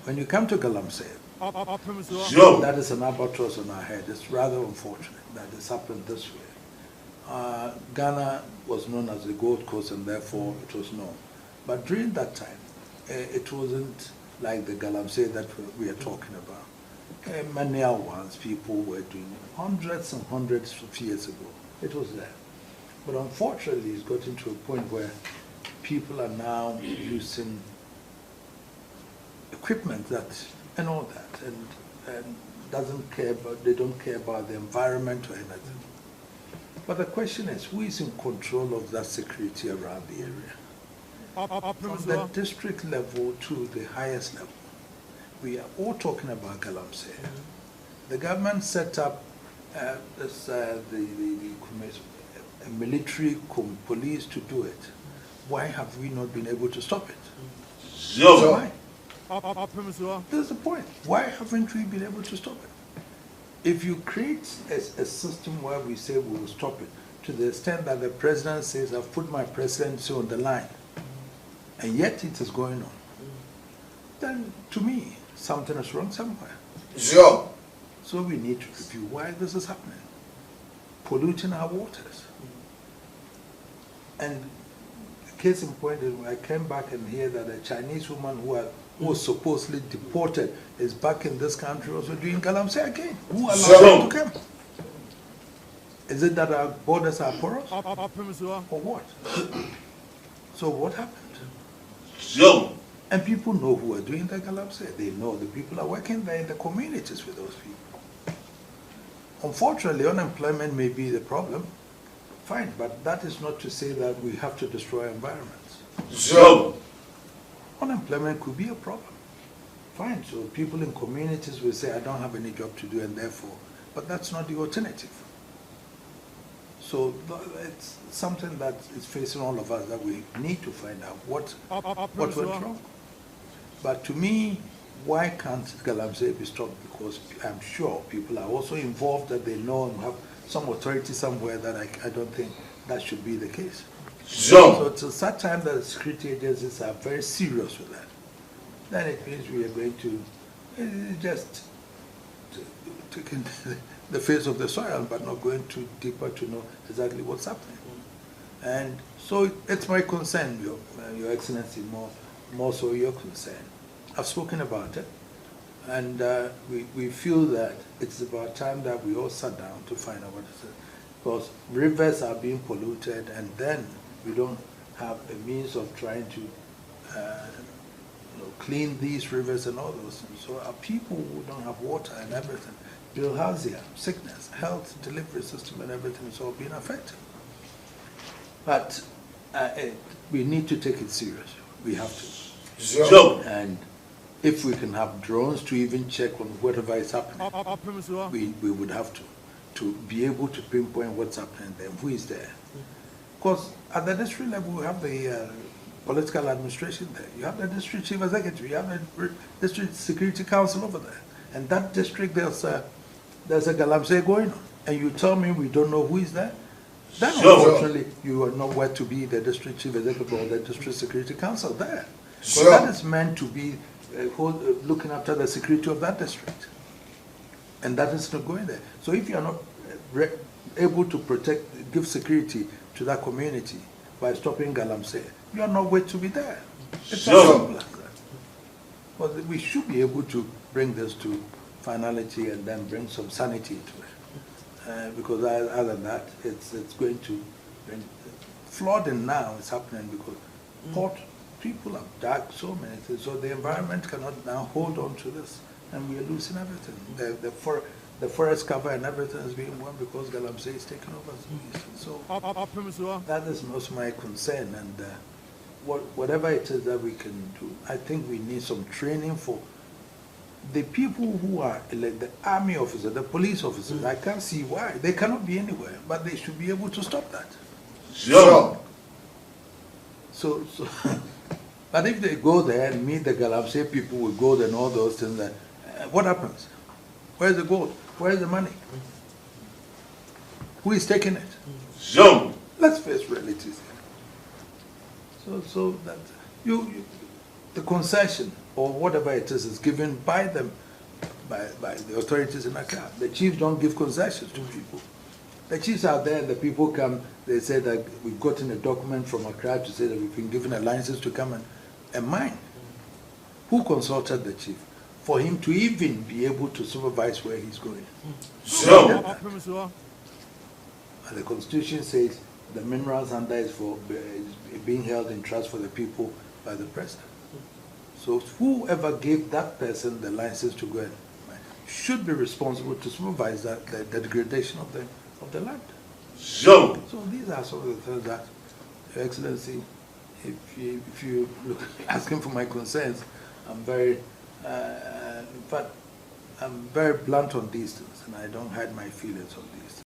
when you come to Galamsey, that is an albatross on our head. It's rather unfortunate that it's happened this way. Ghana was known as the Gold Coast, and therefore it was known. But during that time, it wasn't like the Galamsey that we are talking about. Many ones people were doing hundreds and hundreds of years ago. It was there. But unfortunately, it's gotten to a point where people are now using equipment and all that, and they don't care about the environment or anything. But the question is, who is in control of that security around the area? From the district level to the highest level. We are all talking about Galamsey. The government set up a military police to do it. Why have we not been able to stop it? So why? That's the point. Why haven't we been able to stop it? If you create a system where we say we will stop it, to the extent that the president says, I've put my presidency on the line, and yet it is going on, then to me, something is wrong somewhere. Sure. So we need to review why this is happening. Polluting our waters. And the case in point is when I came back and hear that a Chinese woman who was supposedly deported is back in this country also doing Galamsey again. Who allowed her to come? Is it that our borders are porous? Or what? So what happened? Sure. And people know who are doing the Galamsey. They know the people are working there in the communities with those people. Unfortunately, unemployment may be the problem. Fine, but that is not to say that we have to destroy environments. Sure. Unemployment could be a problem. Fine, so people in communities will say, I don't have any job to do, and therefore, but that's not the alternative. So it's something that is facing all of us that we need to find out what went wrong. But to me, why can't Galamsey be stopped? Because I'm sure people are also involved, that they know and have some authority somewhere, that I don't think that should be the case. Sure. So it's such time that the security agencies are very serious with that. Then it means we are going to just take in the face of the soil, but not going too deeper to know exactly what's happening. And so it's my concern, Your Excellency, more so your concern. I've spoken about it, and we feel that it's about time that we all sat down to find out what it is. Because rivers are being polluted, and then we don't have a means of trying to clean these rivers and all those things. So our people who don't have water and everything, bilharzia, sickness, health delivery system and everything is all being affected. But we need to take it serious. We have to. Sure. And if we can have drones to even check on whatever is happening, we would have to be able to pinpoint what's happening there, who is there. Because at the district level, we have the political administration there. You have the district chief executive. You have the district security council over there. And that district, there's a Galamsey going on. And you tell me we don't know who is there? Then unfortunately, you are nowhere to be the district chief executive or the district security council there. So that is meant to be looking after the security of that district. And that is not going there. So if you are not able to give security to that community by stopping Galamsey, you are not going to be there. It's as simple as that. But we should be able to bring this to finality and then bring some sanity into it. Because other than that, it's going to bring flooding now is happening because people have dug so many things, so the environment cannot now hold on to this, and we are losing everything. The forest cover and everything is being won because Galamsey is taking over. So that is most my concern, and whatever it is that we can do, I think we need some training for the people who are like the army officers, the police officers. I can't see why. They cannot be anywhere, but they should be able to stop that. Sure. So but if they go there and meet the Galamsey people with gold and all those things, what happens? Where's the gold? Where's the money? Who is taking it? Sure. Let's face realities here. So that the concession or whatever it is given by them, by the authorities in Accra. The chiefs don't give concessions to people. The chiefs are there, and the people come, they say that we've gotten a document from Accra to say that we've been given a license to come and mine. Who consulted the chief for him to even be able to supervise where he's going? And the Constitution says the minerals under is for being held in trust for the people by the president. So whoever gave that person the license to go and mine should be responsible to supervise that the degradation of the land. So these are some of the things that, Your Excellency, if you look asking for my concerns, I'm very, in fact, I'm very blunt on these things, and I don't hide my feelings on these things.